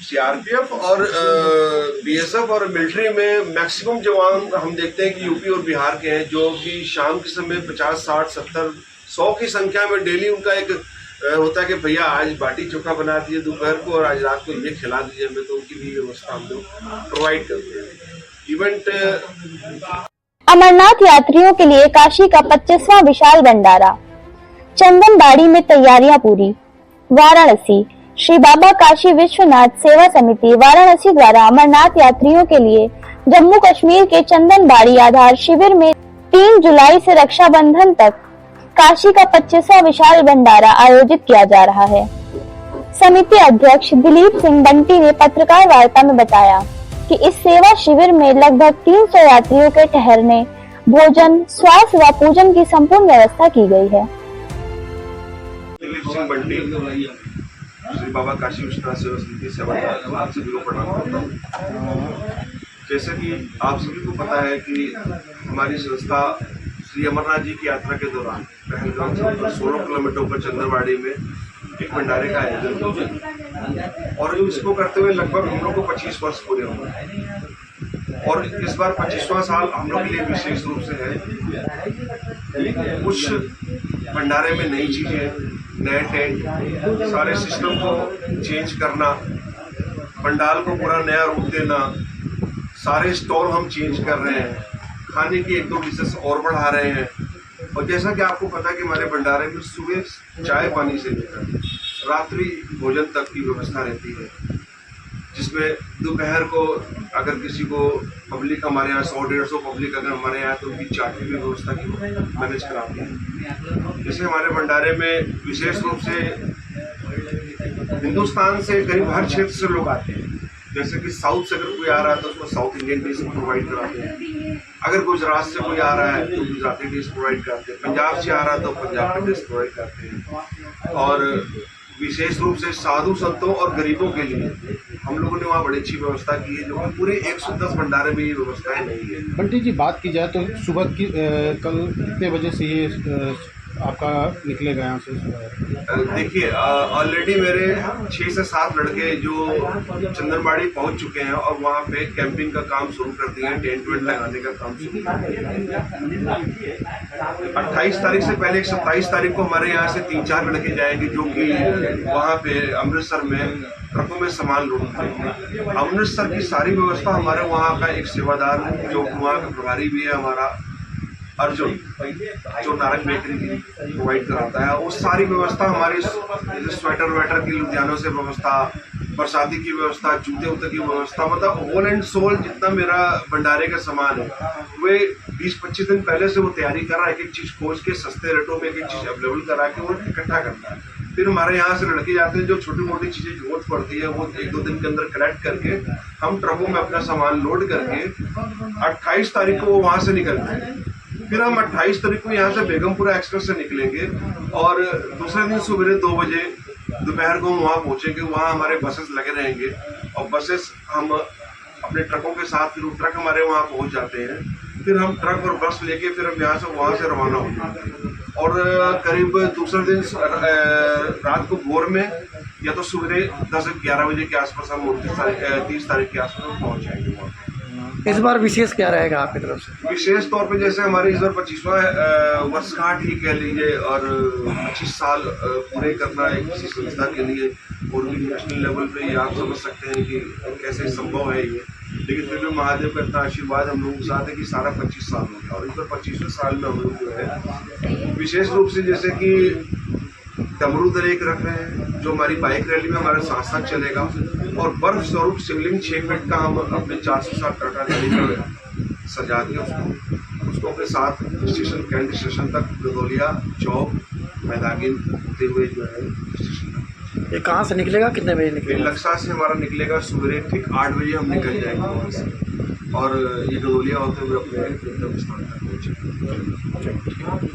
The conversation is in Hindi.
सीआरपीएफ और बीएसएफ और मिलिट्री में मैक्सिमम जवान हम देखते हैं कि यूपी और बिहार के हैं, जो कि शाम के समय 50, 60, 70, 100 की संख्या में डेली उनका एक होता है कि भैया आज बाटी चोखा बना दिए दोपहर को और आज रात को ये खिला दीजिए हमें, तो उनकी भी व्यवस्था हम लोग प्रोवाइड करते हैं। इवेंट अमरनाथ यात्रियों के लिए काशी का 25वां विशाल भंडारा, चंदनबाड़ी में तैयारियां पूरी। वाराणसी श्री बाबा काशी विश्वनाथ सेवा समिति वाराणसी द्वारा अमरनाथ यात्रियों के लिए जम्मू कश्मीर के चंदनबाड़ी आधार शिविर में 3 जुलाई से रक्षाबंधन तक काशी का 25वां विशाल भंडारा आयोजित किया जा रहा है। समिति अध्यक्ष दिलीप सिंह बंटी ने पत्रकार वार्ता में बताया कि इस सेवा शिविर में लगभग 300 यात्रियों के ठहरने, भोजन, स्वास्थ्य व पूजन की संपूर्ण व्यवस्था की गई है। दिलीप सिंह बंटी, श्री बाबा काशी विश्वनाथ सेवा समिति सेवादार, आप सभी को प्रणाम करता हूँ। जैसे कि आप सभी को पता है कि हमारी संस्था श्री अमरनाथ जी की यात्रा के दौरान पहलगाम से 16 किलोमीटर ऊपर चंदनबाड़ी में एक भंडारे का आयोजन किया और इसको करते हुए लगभग हम लोग को 25 वर्ष पूरे हुए और इस बार 25वां साल हम लोग के लिए विशेष रूप से है। कुछ भंडारे में नई चीजें, नए टेंट, सारे सिस्टम को चेंज करना, पंडाल को पूरा नया रूप देना, सारे स्टॉल हम चेंज कर रहे हैं, खाने की 1-2 डिशेस और बढ़ा रहे हैं। और जैसा कि आपको पता है कि हमारे भंडारे में सुबह चाय पानी से लेकर रात्रि भोजन तक की व्यवस्था रहती है, जिसमें दोपहर को अगर किसी को पब्लिक हमारे यहाँ 100-150 पब्लिक अगर हमारे यहाँ तो उनकी चाय की भी व्यवस्था की मैनेज कराते हैं। जैसे हमारे भंडारे में विशेष रूप से हिंदुस्तान से करीब हर क्षेत्र से लोग आते हैं। जैसे कि साउथ से अगर कोई आ रहा है तो उसको साउथ इंडियन डिश प्रोवाइड कराते हैं, अगर गुजरात से कोई आ रहा है तो गुजराती डिश प्रोवाइड कराते हैं, पंजाब से आ रहा है तो पंजाब की डिश प्रोवाइड करते हैं। और विशेष रूप से साधु संतों और गरीबों के लिए हम लोगों ने वहाँ बड़ी अच्छी व्यवस्था की है, जो कि पूरे 110 भंडारे में ये व्यवस्थाएं नहीं है। बंटी जी, बात की जाए तो सुबह की कल कितने बजे से ये आपका निकलेगा यहाँ से? देखिए, ऑलरेडी मेरे 6 से 7 लड़के जो चंदनबाड़ी पहुंच चुके हैं और वहाँ पे कैंपिंग का काम शुरू कर दिया है, टेंट वेंट लगाने का काम शुरू कर दिया है। 28 तारीख से पहले 27 तारीख को हमारे यहाँ से 3-4 लड़के जाएंगे, जो कि वहाँ पे अमृतसर में ट्रकों में सामान लोड करेंगे। अमृतसर की सारी व्यवस्था हमारे वहाँ का एक सेवादार जो वहाँ का प्रभारी भी है हमारा अर्जुन, जो नारंग बेकरी की प्रोवाइड कराता है, वो सारी व्यवस्था हमारी जैसे स्वेटर वेटर की लुधियानों से व्यवस्था, बरसाती की व्यवस्था, जूते उते की व्यवस्था, मतलब होल एंड सोल जितना मेरा भंडारे का सामान है वे 20-25 दिन पहले से वो तैयारी कर रहा है। एक चीज खोज के सस्ते रेटों में एक चीज अवेलेबल करा के वो इकट्ठा करता है। फिर हमारे यहाँ से लड़के जाते हैं, जो छोटी मोटी चीजें जरूरत पड़ती है वो 1-2 दिन के अंदर कलेक्ट करके हम ट्रकों में अपना सामान लोड करके 28 तारीख को वो वहां से निकलते हैं। फिर हम 28 तारीख को यहाँ से बेगमपुरा एक्सप्रेस से निकलेंगे और दूसरे दिन सुबह 2 बजे दोपहर को हम वहाँ पहुँचेंगे। वहाँ हमारे बसेस लगे रहेंगे और बसेस हम अपने ट्रकों के साथ, फिर ट्रक हमारे वहाँ पहुँच जाते हैं। फिर हम ट्रक और बस लेके फिर हम यहाँ से वहाँ से रवाना हो जाते हैं और करीब दूसरे दिन रात को भोर में या तो सुबह 10-11 बजे के आसपास हम 30 तारीख के आसपास पहुँच जाएंगे वहाँ। इस बार विशेष क्या रहेगा आपकी तरफ से? विशेष तौर पे जैसे हमारे इस बार 25वां वर्षगांठ ही कह लीजिए और 25 साल पूरे करना एक किसी संस्था के लिए और भी नेशनल लेवल पे ये आप समझ सकते हैं कि कैसे संभव है ये, लेकिन फिर भी महादेव का इतना आशीर्वाद हम लोगों के साथ है कि सारा 25 साल हो गया और इस बार 25वें साल में हम लोग जो है विशेष रूप से जैसे कि डमरू दल एक रख रहे हैं, जो हमारी बाइक रैली में हमारे साथ साथ चलेगा और बर्फ स्वरूप शिवलिंग 6 फीट का हम अपने 407 टाटा गाड़ी में सजा के उसको अपने साथ स्टेशन कैंट स्टेशन तक गदौलिया चौक मैदागिन होते हुए जो है स्टेशन। ये कहाँ से निकलेगा, कितने बजे निकलेगा? लक्सा से हमारा निकलेगा सुबह ठीक 8 बजे हम निकल जाएंगे वहाँ से और ये गदौलिया होते हुए अपने गंतव्य स्थान तक पहुँचेंगे।